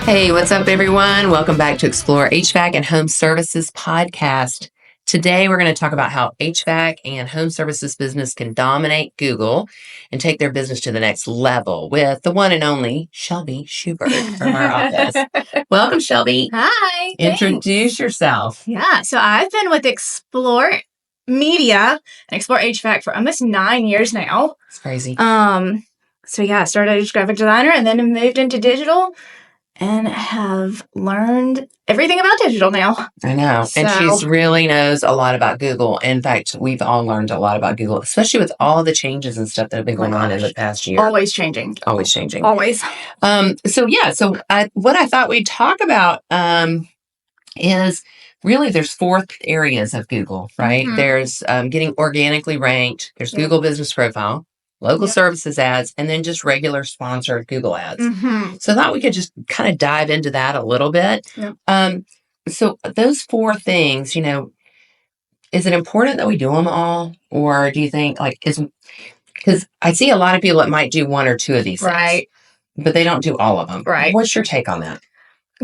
Hey, what's up, everyone? Welcome back to Explore HVAC and Home Services podcast. Today, we're going to talk about how HVAC and home services business can dominate Google and take their business to the next level with the one and only Shelby Shubird from our office. Welcome, Shelby. Hi. Introduce yourself. Yeah, so I've been with Explore Media and Explore HVAC for almost 9 years now. It's crazy. So yeah, I started as a graphic designer and then moved into digital and have learned everything about digital now. I know. And she really knows a lot about Google. In fact, we've all learned a lot about Google, especially with all the changes and stuff that have been going on in the past year. Always changing. Always changing. Always. What I thought we'd talk about is really there's 4 areas of Google, right? Mm-hmm. There's getting organically ranked. There's Google Business Profile, local services ads, and then just regular sponsored Google ads. Mm-hmm. So I thought we could just kind of dive into that a little bit. Yep. So those 4 things, is it important that we do them all? Or do you think because I see a lot of people that might do 1 or 2 of these things, but they don't do all of them. Right. What's your take on that?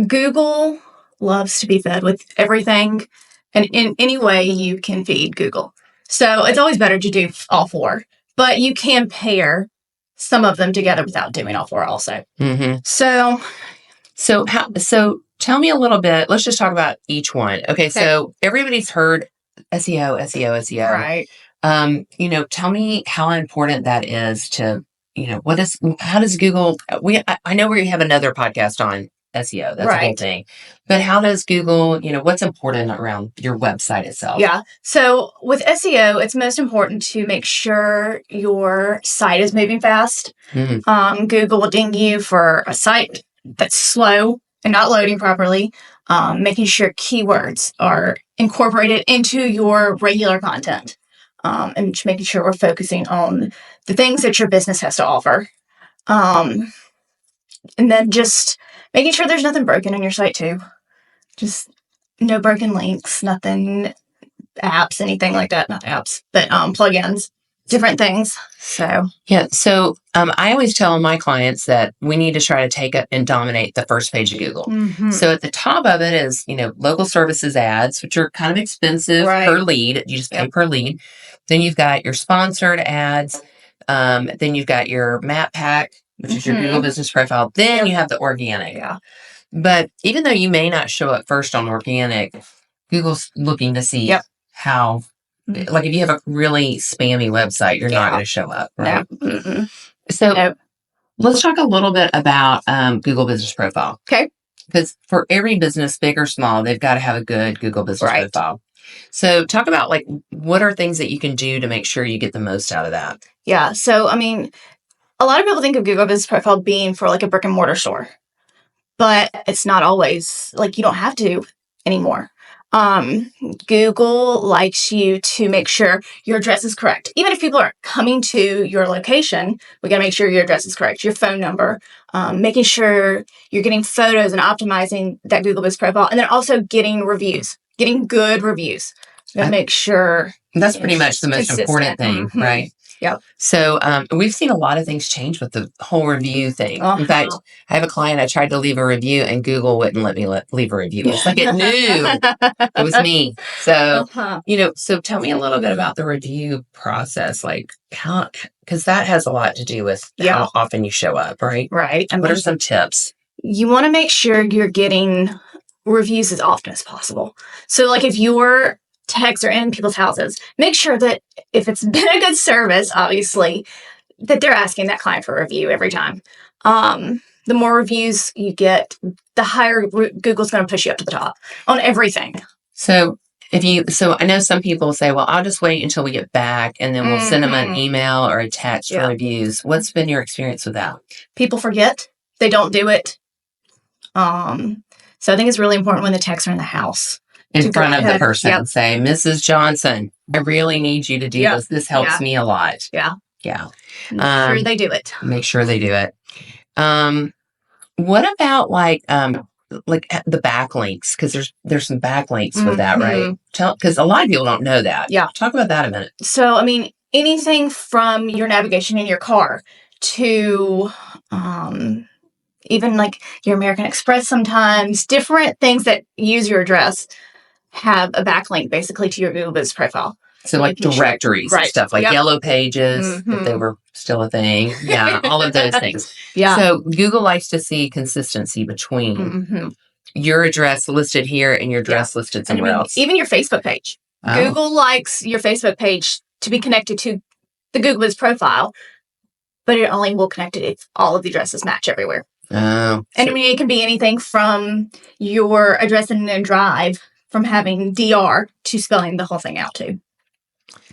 Google loves to be fed with everything and in any way you can feed Google. So it's always better to do all 4. But you can pair some of them together without doing all 4 also. Mm-hmm. So tell me a little bit. Let's just talk about each one. Okay. So everybody's heard SEO. right. Tell me how important that is to, how does Google, I know we have another podcast on SEO. That's the whole thing. But how does Google, what's important around your website itself? Yeah. So with SEO, it's most important to make sure your site is moving fast. Mm-hmm. Google will ding you for a site that's slow and not loading properly, making sure keywords are incorporated into your regular content, and just making sure we're focusing on the things that your business has to offer. And then just making sure there's nothing broken in your site too. Just no broken links, nothing, apps, anything like that. Not apps, but plugins, different things. So I always tell my clients that we need to try to take it and dominate the first page of Google. Mm-hmm. So at the top of it is, local services ads, which are kind of expensive per lead. You just pay per lead. Then you've got your sponsored ads. Then you've got your map pack, which is your Google Business Profile. Then you have the organic. Yeah. But even though you may not show up first on organic, Google's looking to see how, if you have a really spammy website, you're not going to show up, right? No. Mm-hmm. So let's talk a little bit about Google Business Profile. Okay. Because for every business, big or small, they've got to have a good Google Business Profile. So talk about what are things that you can do to make sure you get the most out of that? Yeah. So, a lot of people think of Google Business Profile being for a brick and mortar store, but it's not always. You don't have to anymore. Google likes you to make sure your address is correct. Even if people are coming to your location, we got to make sure your address is correct, your phone number, making sure you're getting photos and optimizing that Google Business Profile, and then also getting reviews, getting good reviews. Make sure. That's pretty much the most important thing, right? Yep. So we've seen a lot of things change with the whole review thing. In fact, I have a client, I tried to leave a review and Google wouldn't let me leave a review. It's like it knew it was me. So, so tell me a little bit about the review process, because that has a lot to do with how often you show up, right? Right. What are some tips? You want to make sure you're getting reviews as often as possible. So if your texts are in people's houses, make sure that if it's been a good service, obviously, that they're asking that client for a review every time. The more reviews you get, the higher Google's going to push you up to the top on everything. So I know some people say, well, I'll just wait until we get back and then we'll send them an email or a text for reviews. What's been your experience with that? People forget. They don't do it. So I think it's really important when the texts are in the house. In front of the person, say, Mrs. Johnson, I really need you to do this. This helps me a lot. Yeah. Make sure they do it. Make sure they do it. What about the backlinks? Because there's some backlinks with that, right? Because a lot of people don't know that. Yeah. Talk about that a minute. So, anything from your navigation in your car to even like your American Express sometimes, different things that use your address have a backlink basically to your Google Business profile. So like directories and stuff, like Yellow Pages, if they were still a thing. Yeah, all of those things. Yeah. So Google likes to see consistency between your address listed here and your address listed somewhere else. Even your Facebook page. Google likes your Facebook page to be connected to the Google Business profile, but it only will connect it if all of the addresses match everywhere. Oh. And I mean, it can be anything from your address in a drive, from having DR to spelling the whole thing out too.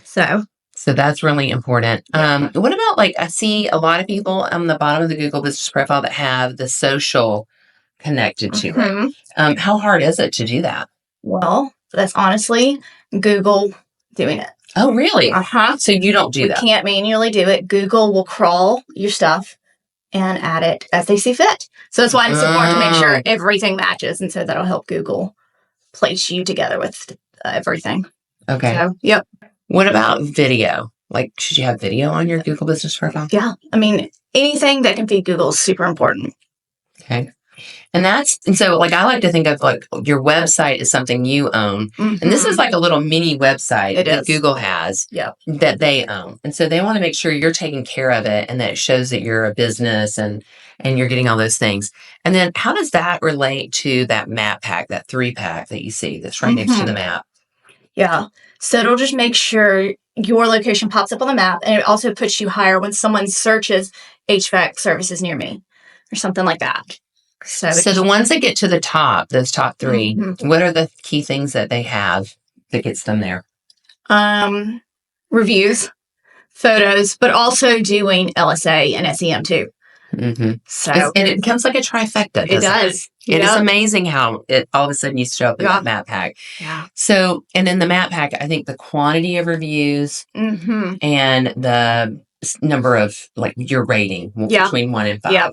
So that's really important. What about, like, I see a lot of people on the bottom of the Google Business profile that have the social connected to it. How hard is it to do that? Well, that's honestly Google doing it. Oh, really? So you don't do that? We can't manually do it. Google will crawl your stuff and add it as they see fit. So that's why it's important to make sure everything matches. And so that'll help Google place you together with everything. Okay. So, yep. What about video? Like, should you have video on your Google Business profile? Yeah. I mean, anything that can feed Google is super important. Okay. And so, like, I like to think of, like, your website is something you own. And this is like a little mini website that Google has that they own. And so they want to make sure you're taking care of it and that it shows that you're a business and you're getting all those things. And then how does that relate to that map pack, that 3-pack that you see that's right next to the map? Yeah. So it'll just make sure your location pops up on the map, and it also puts you higher when someone searches HVAC services near me or something like that. So the ones that get to the top, those top 3, what are the key things that they have that gets them there? Reviews, photos, but also doing LSA and SEM too. So and it becomes like a trifecta. It does. It is amazing how it all of a sudden you show up in that map pack. Yeah. So, and in the map pack, I think the quantity of reviews and the number of, like, your rating between 1 and 5. Yeah.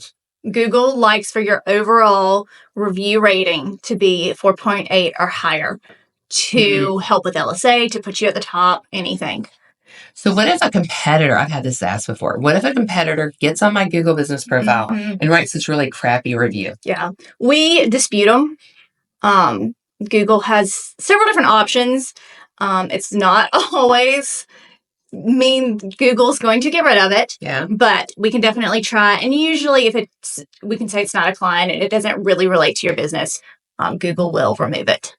Google likes for your overall review rating to be 4.8 or higher to help with LSA, to put you at the top, anything. So what if a competitor, I've had this asked before, what if a competitor gets on my Google Business profile and writes this really crappy review? Yeah. We dispute them. Google has several different options. It's not always mean Google's going to get rid of it. Yeah. But we can definitely try. And usually if we can say it's not a client and it doesn't really relate to your business, Google will remove it.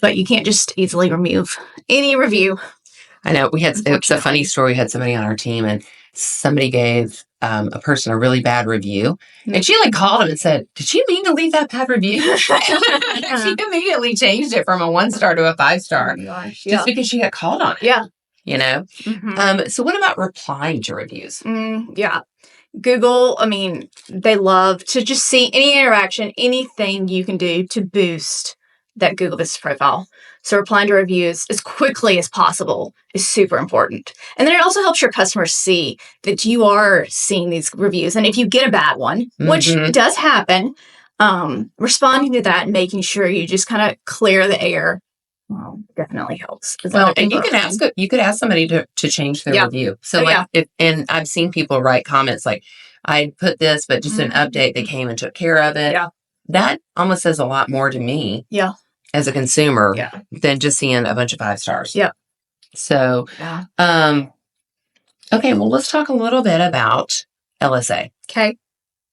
But you can't just easily remove any review. I know. It's a funny story. We had somebody on our team and somebody gave a person a really bad review. And she, like, called him and said, "Did you mean to leave that bad review?" She immediately changed it from a 1-star to a 5-star just because she got called on it. Yeah. You know? So what about replying to reviews? Yeah. Google, I mean, they love to just see any interaction, anything you can do to boost that Google Business profile. So replying to reviews as quickly as possible is super important. And then it also helps your customers see that you are seeing these reviews. And if you get a bad one, which does happen, responding to that and making sure you just kind of clear the air definitely helps. Well, and you could ask somebody to change their review. So and I've seen people write comments like, "I put this, but just an update, they came and took care of it." Yeah. That almost says a lot more to me. Yeah. As a consumer than just seeing a bunch of 5 stars. Yeah. So, okay, well, let's talk a little bit about LSA. Okay.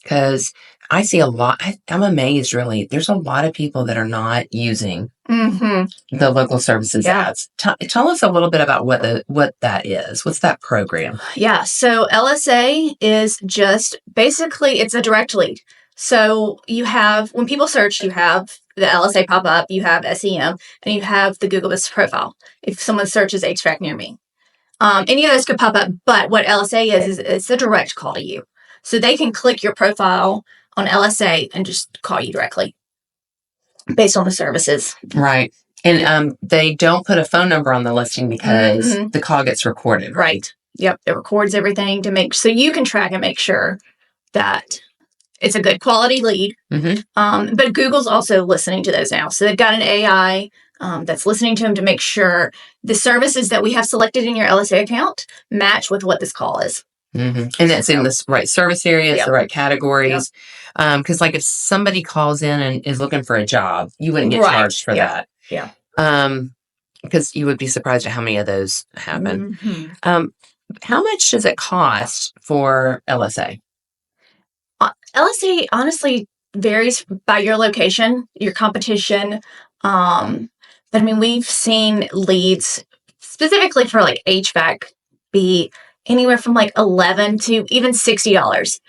Because I see a lot, I'm amazed, really. There's a lot of people that are not using the local services ads. Tell us a little bit about what that is. What's that program? Yeah, so LSA is just basically, it's a direct lead. So you have, when people search, you have the LSA pop up, you have SEM, and you have the Google Business profile. If someone searches HVAC near me, any of those could pop up. But what LSA is it's a direct call to you. So they can click your profile on LSA and just call you directly based on the services. Right. And they don't put a phone number on the listing because the call gets recorded. Right. Yep. It records everything to make so you can track and make sure that it's a good quality lead. But Google's also listening to those now. So they've got an AI that's listening to them to make sure the services that we have selected in your LSA account match with what this call is. And that's in the right service areas, Yep. the right categories. Because like if somebody calls in and is looking for a job, you wouldn't get Right. charged for Yeah. that. Because you would be surprised at how many of those happen. How much does it cost for LSA? LSA honestly varies by your location, your competition. But I mean, we've seen leads specifically for like HVAC be anywhere from like $11 to even $60,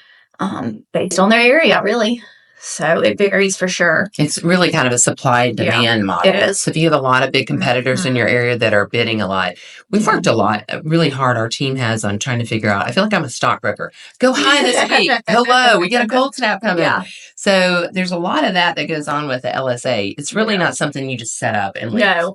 based on their area, really. So it varies for sure. It's really kind of a supply demand model. It is. So if you have a lot of big competitors in your area that are bidding a lot, we've worked a lot, really hard. Our team has on trying to figure out. I feel like I'm a stockbroker. Go high this week. Go low. We get a cold snap coming. So there's a lot of that goes on with the LSA. It's really not something you just set up and leave. No,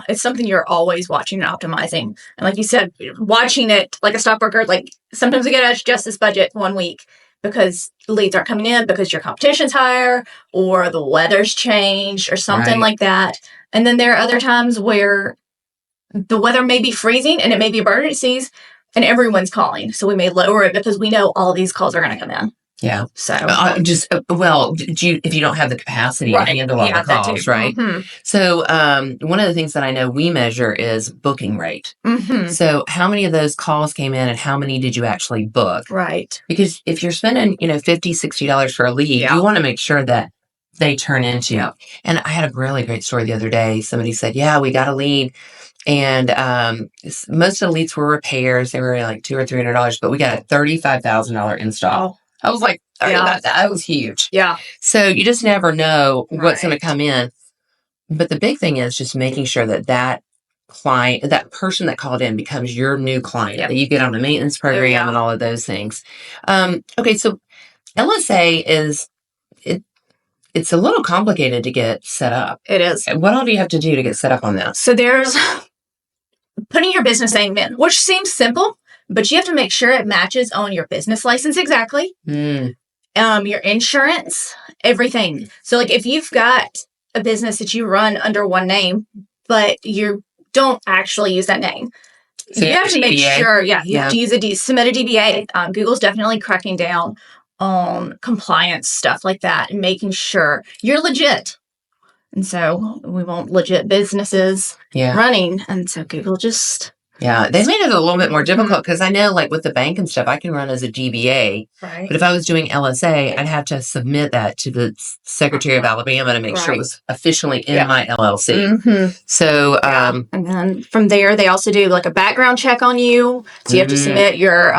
It's something you're always watching and optimizing. And like you said, watching it like a stockbroker, like sometimes we get to adjust this budget 1 week because leads aren't coming in because your competition's higher or the weather's changed or something like that. And then there are other times where the weather may be freezing and it may be emergencies and everyone's calling. So we may lower it because we know all these calls are going to come in. Yeah. So if you don't have the capacity to handle all the calls, right? So one of the things that I know we measure is booking rate. So how many of those calls came in and how many did you actually book? Right. Because if you're spending, $50, $60 for a lead, you want to make sure that they turn into. And I had a really great story the other day. Somebody said, yeah, we got a lead. And most of the leads were repairs. They were like $200 or $300, but we got a $35,000 install. I was like, that was huge. Yeah. So you just never know what's going to come in. But the big thing is just making sure that client, that person that called in becomes your new client, that you get on the maintenance program and all of those things. Okay, so LSA it's a little complicated to get set up. It is. What all do you have to do to get set up on this? So there's putting your business name in, which seems simple, but you have to make sure it matches on your business license exactly. Your insurance, everything. So like if you've got a business that you run under one name, but you don't actually use that name, so you have to make sure, you have to use submit a DBA. Google's definitely cracking down on compliance stuff like that and making sure you're legit. And so we want legit businesses running. And so Google just... Yeah, they made it a little bit more difficult because I know like with the bank and stuff, I can run as a DBA. Right. But if I was doing LSA, I'd have to submit that to the Secretary of Alabama to make sure it was officially in my LLC. So, and then from there, they also do like a background check on you. So you have to submit your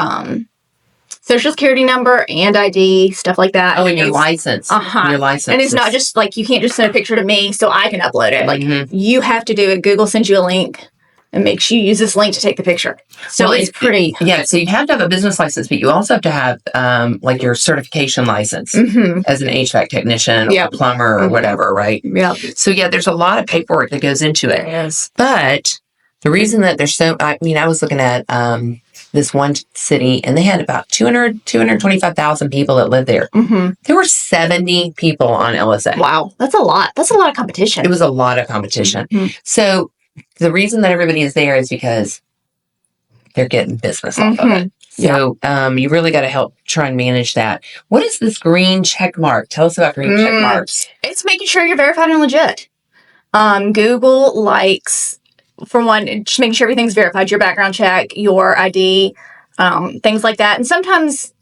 Social Security number and ID, stuff like that. Oh, and your license. Your license. And it's not just like you can't just send a picture to me so I can upload it. Like you have to do it. Google sends you a link and makes you use this link to take the picture. So it's pretty. Yeah. So you have to have a business license, but you also have to have like your certification license as an HVAC technician or plumber or whatever, right? Yeah. So there's a lot of paperwork that goes into it. Yes. But the reason that there's I was looking at this one city and they had about 225,000 people that lived there. There were 70 people on LSA. Wow. That's a lot. That's a lot of competition. It was a lot of competition. So the reason that everybody is there is because they're getting business off of it. So you really got to help try and manage that. What is this green check mark? Tell us about green check marks. It's making sure you're verified and legit. Google likes... For one, just making sure everything's verified, your background check, your ID, things like that. And sometimes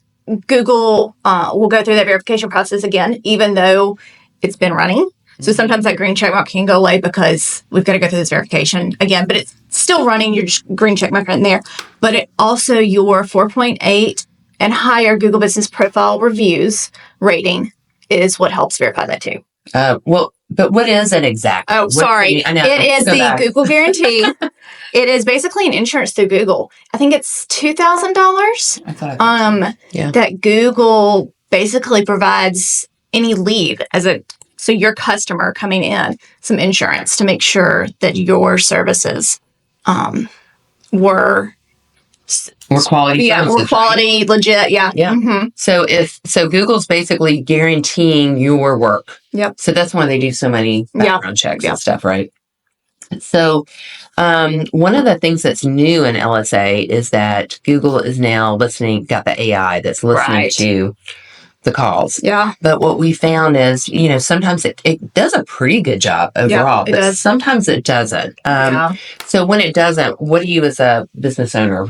Google will go through that verification process again, even though it's been running. So sometimes that green check mark can go away because we've got to go through this verification again, but it's still running, your green check mark in there. But it also your 4.8 and higher Google Business Profile reviews rating is what helps verify that too. But what is it exactly? Oh, sorry. I know. It is the Google guarantee. It is basically an insurance through Google. I think it's $2,000. That Google basically provides any lead so your customer coming in some insurance to make sure that your services were quality. Were quality, legit. Yeah. So Google's basically guaranteeing your work. Yep. So that's why they do so many background checks and stuff, right? So one of the things that's new in LSA is that Google is now got the AI that's listening to the calls. Yeah. But what we found is, sometimes it does a pretty good job overall, but sometimes it doesn't. So when it doesn't, what do you as a business owner,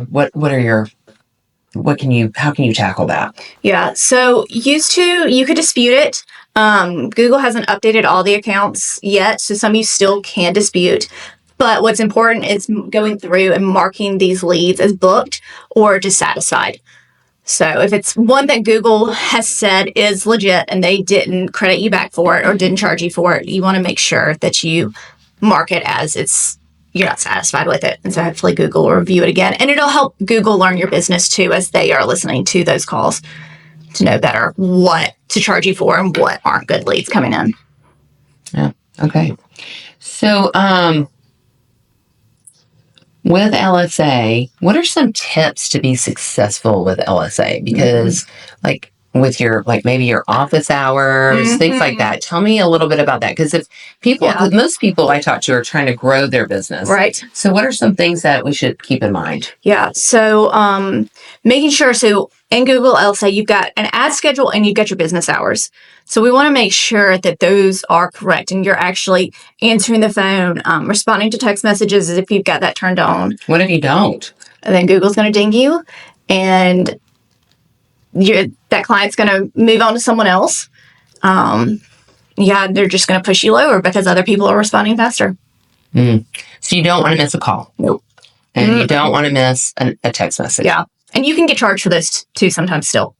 how can you tackle that? Yeah. So you could dispute it. Google hasn't updated all the accounts yet, so some you still can dispute. But what's important is going through and marking these leads as booked or dissatisfied. So if it's one that Google has said is legit and they didn't credit you back for it or didn't charge you for it, you want to make sure that you mark it as you're not satisfied with it. And so hopefully Google will review it again. And it'll help Google learn your business too as they are listening to those calls to know better what to charge you for and what aren't good leads coming in. Yeah. Okay. So, with LSA, what are some tips to be successful with LSA? Because with maybe your office hours, things like that. Tell me a little bit about that. Because most people I talk to are trying to grow their business. Right. So what are some things that we should keep in mind? Yeah. So, making sure, in Google LSA, you've got an ad schedule and you've got your business hours. So we want to make sure that those are correct and you're actually answering the phone, responding to text messages as if you've got that turned on. What if you don't? And then Google's going to ding you and that client's going to move on to someone else. They're just going to push you lower because other people are responding faster. So you don't want to miss a call. Nope. And you don't want to miss a text message. Yeah. And you can get charged for those too sometimes still.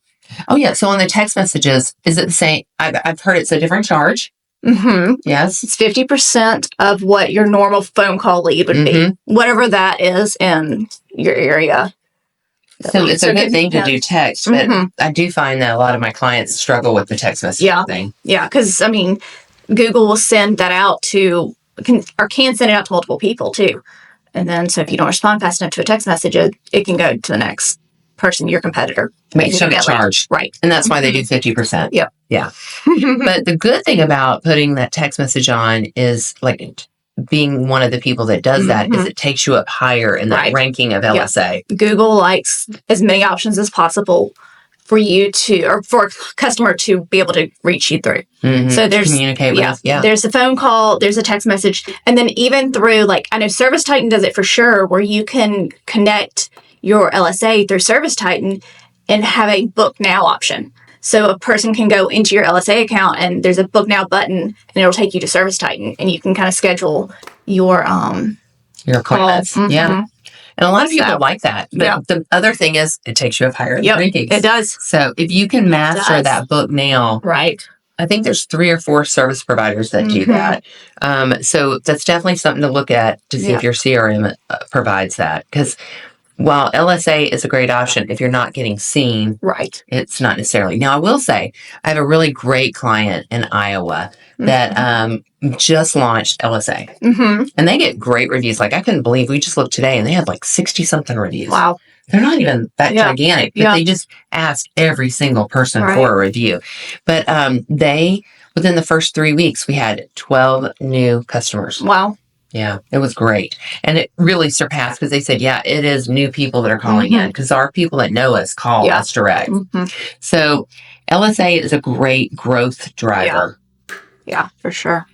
Oh, yeah. So on the text messages, is it the same? I've heard it's a different charge. Mm-hmm. Yes. It's 50% of what your normal phone call lead would be, whatever that is in your area. So it's a good thing to do text, but I do find that a lot of my clients struggle with the text messaging thing. Yeah, because, Google will send that out can send it out to multiple people too. And then, so if you don't respond fast enough to a text message, it can go to the next person, your competitor. Make sure get charged. Right. And that's why they do 50%. Yep. Yeah. But the good thing about putting that text message on is being one of the people that does that is it takes you up higher in the ranking of LSA. Yeah. Google likes as many options as possible for you for a customer to be able to reach you through. So there's communicate with. There's a phone call, there's a text message, and then even through I know Service Titan does it for sure, where you can connect your LSA through Service Titan and have a book now option. So a person can go into your LSA account and there's a book now button and it'll take you to Service Titan and you can kind of schedule your appointments. Yeah. And a lot of people like that. But the other thing is it takes you up higher in the rankings. It does. So if you can master that book now. Right. I think there's 3 or 4 service providers that do that. So that's definitely something to look at to see if your CRM provides that. Because while LSA is a great option, if you're not getting seen, it's not necessarily. Now, I will say, I have a really great client in Iowa that just launched LSA. And they get great reviews. I couldn't believe, we just looked today and they had 60-something reviews. Wow. They're not even that gigantic, but they just asked every single person for a review. But within the first 3 weeks, we had 12 new customers. Wow. Yeah, it was great. And it really surpassed because they said, it is new people that are calling in because our people that know us call us direct. So LSA is a great growth driver. Yeah, for sure.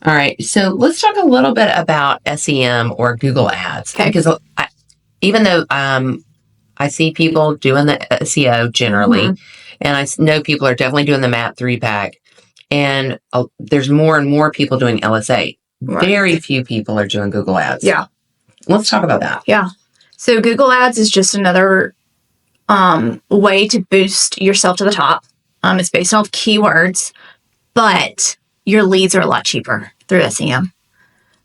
All right. So let's talk a little bit about SEM or Google Ads. Okay. Because even though I see people doing the SEO generally, and I know people are definitely doing the MAP 3-pack, and there's more and more people doing LSA. Very few people are doing Google Ads. Yeah. Let's talk about that. Yeah. So Google Ads is just another way to boost yourself to the top. It's based off keywords, but your leads are a lot cheaper through SEM.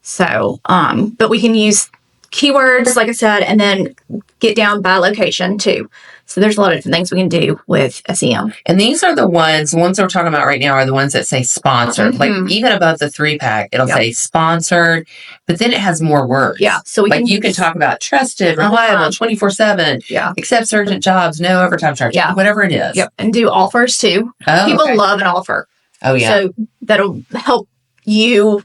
So, but we can use keywords, like I said, and then get down by location too. So there's a lot of different things we can do with SEM. And these are the ones we're talking about right now are the ones that say sponsored. Even above the 3-pack, it'll say sponsored, but then it has more words. Yeah. So you can talk about trusted, reliable, 24/7, accepts urgent jobs, no overtime charge, whatever it is. Yep. And do offers too. People love an offer. Oh, yeah. So that'll help you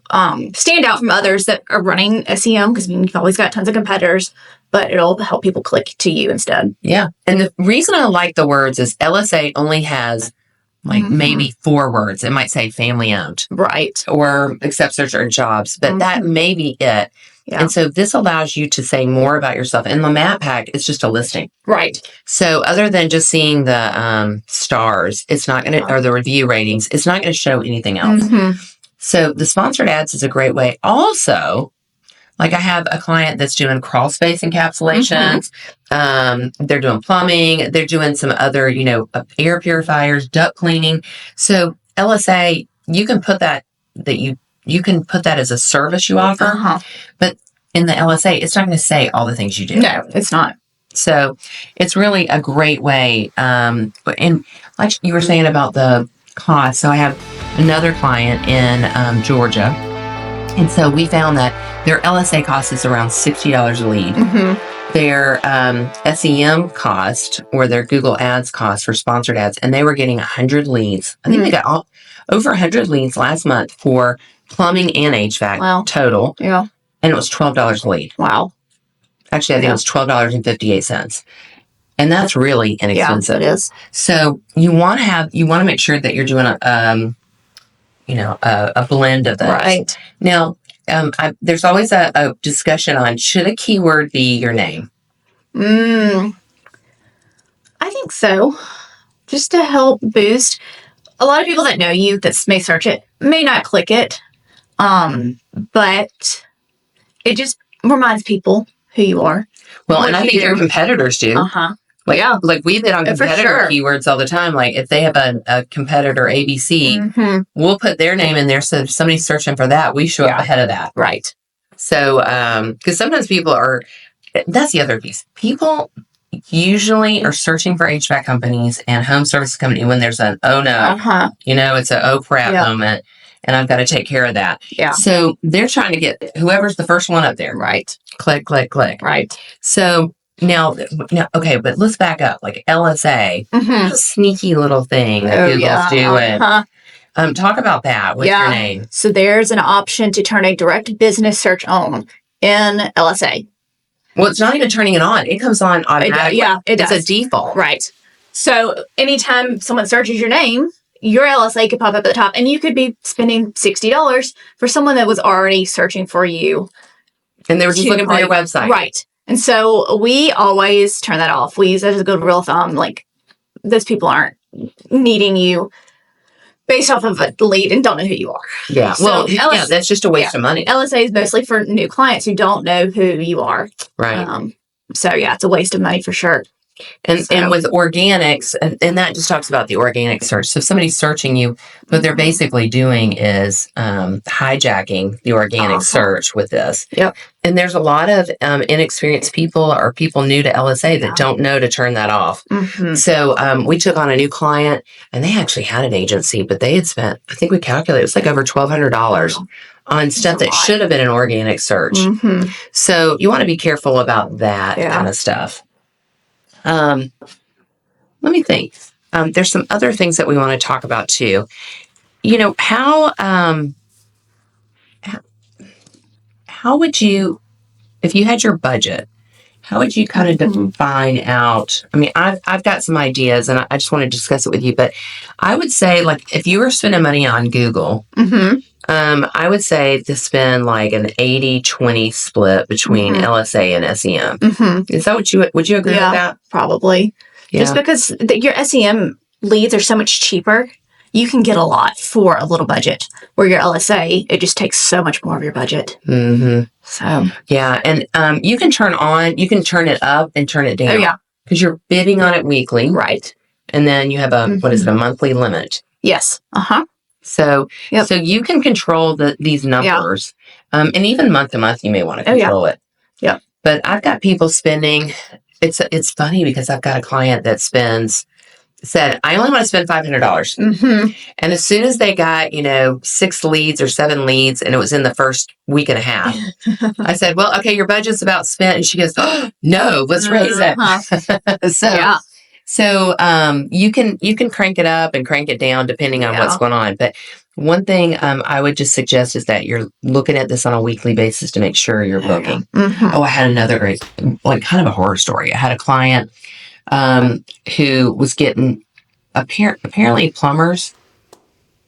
stand out from others that are running SEM, because you've always got tons of competitors, but it'll help people click to you instead. Yeah. And the reason I like the words is LSA only has maybe 4 words. It might say family owned. Right. Or accept certain jobs, but that may be it. Yeah. And so this allows you to say more about yourself. And the map pack is just a listing. Right. So other than just seeing the stars, it's not going to, or the review ratings, it's not going to show anything else. So the sponsored ads is a great way. Also, like I have a client that's doing crawl space encapsulations. They're doing plumbing. They're doing some other, air purifiers, duct cleaning. So LSA, you can put that you can put that as a service you offer. But in the LSA, it's not going to say all the things you do. No, it's not. So it's really a great way. And like you were saying about the cost, so I have another client in Georgia. And so we found that their LSA cost is around $60 a lead. Their SEM cost, or their Google Ads cost for sponsored ads, and they were getting 100 leads. I think they got over 100 leads last month for plumbing and HVAC total. Yeah. And it was $12 a lead. Wow. Actually, I think it was $12.58. And that's really inexpensive. Yeah, it is. So you want to make sure that you're doing a blend of those. Right. Now, there's always a discussion on, should a keyword be your name? I think so. Just to help boost. A lot of people that know you that may search it may not click it. But it just reminds people who you are. Well, and I think your competitors do. Like we hit on competitor keywords all the time. Like if they have a competitor ABC, we'll put their name in there. So if somebody's searching for that, we show up ahead of that. Right. So, because sometimes people that's the other piece. People usually are searching for HVAC companies and home service company when there's an oh no, it's a oh crap moment, and I've got to take care of that. Yeah. So they're trying to get whoever's the first one up there. Right. Click, click, click. Right. So now, okay, but let's back up. Like LSA, a sneaky little thing that Google's doing. Talk about that with your name. So there's an option to turn a direct business search on in LSA. Well, it's not even turning it on. It comes on automatically. It does. It's a default. Right. So anytime someone searches your name, your LSA could pop up at the top, and you could be spending $60 for someone that was already searching for you. And they were just looking for your website. Right. And so we always turn that off. We use that as a good rule of thumb. Like, those people aren't needing you based off of a lead and don't know who you are. Yeah. So that's just a waste of money. LSA is mostly for new clients who don't know who you are. Right. So it's a waste of money for sure. And with organics, and that just talks about the organic search. So if somebody's searching you, what they're basically doing is hijacking the organic search with this. Yep. And there's a lot of inexperienced people or people new to LSA that don't know to turn that off. So we took on a new client, and they actually had an agency, but they had spent, I think we calculated, it was like over $1,200 on stuff that should have been an organic search. So you want to be careful about that kind of stuff. Let me think. There's some other things that we want to talk about too. How would you, if you had your budget, how would you kind of define out? I mean, I've got some ideas, and I just want to discuss it with you. But I would say, like, if you were spending money on Google, I would say to spend like an 80-20 split between LSA and SEM. Is that what would you agree with that? Probably. Yeah. Just because your SEM leads are so much cheaper, you can get a lot for a little budget. Where your LSA, it just takes so much more of your budget. So yeah, and you can turn it up and turn it down. Oh yeah, because you're bidding on it weekly, right? And then you have a a monthly limit? Yes. So, so you can control these numbers, and even month to month, you may want to control it. Yeah. But I've got people spending. It's funny because I've got a client that said, I only want to spend $500. And as soon as they got 6 leads or 7 leads, and it was in the first week and a half, I said, well, okay, your budget's about spent. And she goes, oh, no, let's raise it. So you can crank it up and crank it down depending on what's going on. But one thing I would just suggest is that you're looking at this on a weekly basis to make sure you're booking. Mm-hmm. Oh, I had another great, like kind of a horror story. I had a client who was getting, apparently plumbers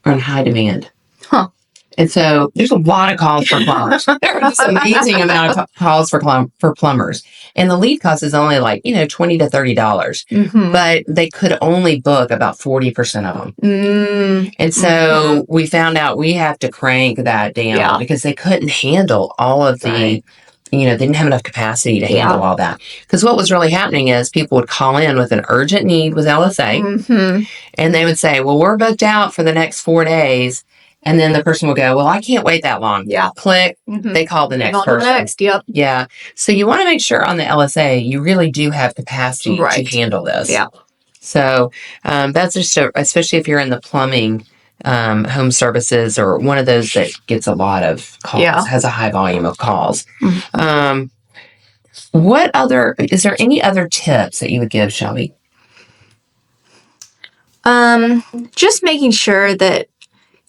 are in high demand. Huh. And so there's a lot of calls for plumbers. There's this amazing amount of calls for plumbers. And the lead cost is only like, $20 to $30. Mm-hmm. But they could only book about 40% of them. Mm-hmm. And so we found out we have to crank that down because they couldn't handle all of the, they didn't have enough capacity to handle all that. Because what was really happening is people would call in with an urgent need with LSA. Mm-hmm. And they would say, well, we're booked out for the next 4 days. And then the person will go, well, I can't wait that long. Yeah. Click. Mm-hmm. They call the next person. Yep. Yeah. So you want to make sure on the LSA, you really do have capacity to handle this. Yeah. So that's just, especially if you're in the plumbing, home services, or one of those that gets a lot of calls, has a high volume of calls. Mm-hmm. Is there any other tips that you would give, Shelby? Just making sure that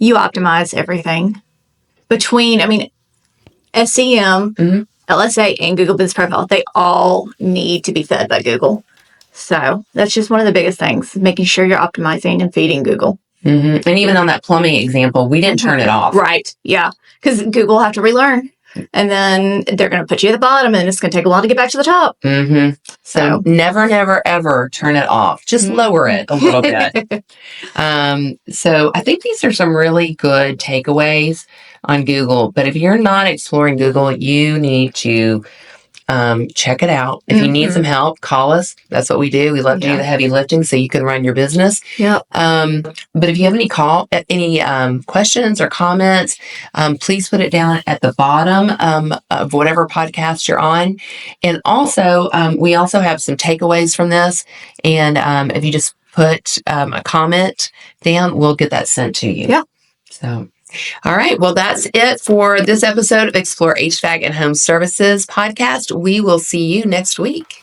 you optimize everything between, SEM, LSA, and Google Business Profile. They all need to be fed by Google. So that's just one of the biggest things, making sure you're optimizing and feeding Google. Mm-hmm. And even on that plumbing example, we didn't turn it off. Right. Yeah. Because Google will have to relearn. And then they're going to put you at the bottom, and it's going to take a while to get back to the top. Mm-hmm. So never, never, ever turn it off. Just lower it a little bit. So I think these are some really good takeaways on Google. But if you're not exploring Google, you need to check it out. If you need some help, call us. That's what we do. We love to do the heavy lifting so you can run your business. Yep. But if you have any questions or comments, please put it down at the bottom of whatever podcast you're on. And also, we also have some takeaways from this. And if you just put a comment down, we'll get that sent to you. Yeah. So. All right. Well, that's it for this episode of Explore HVAC and Home Services podcast. We will see you next week.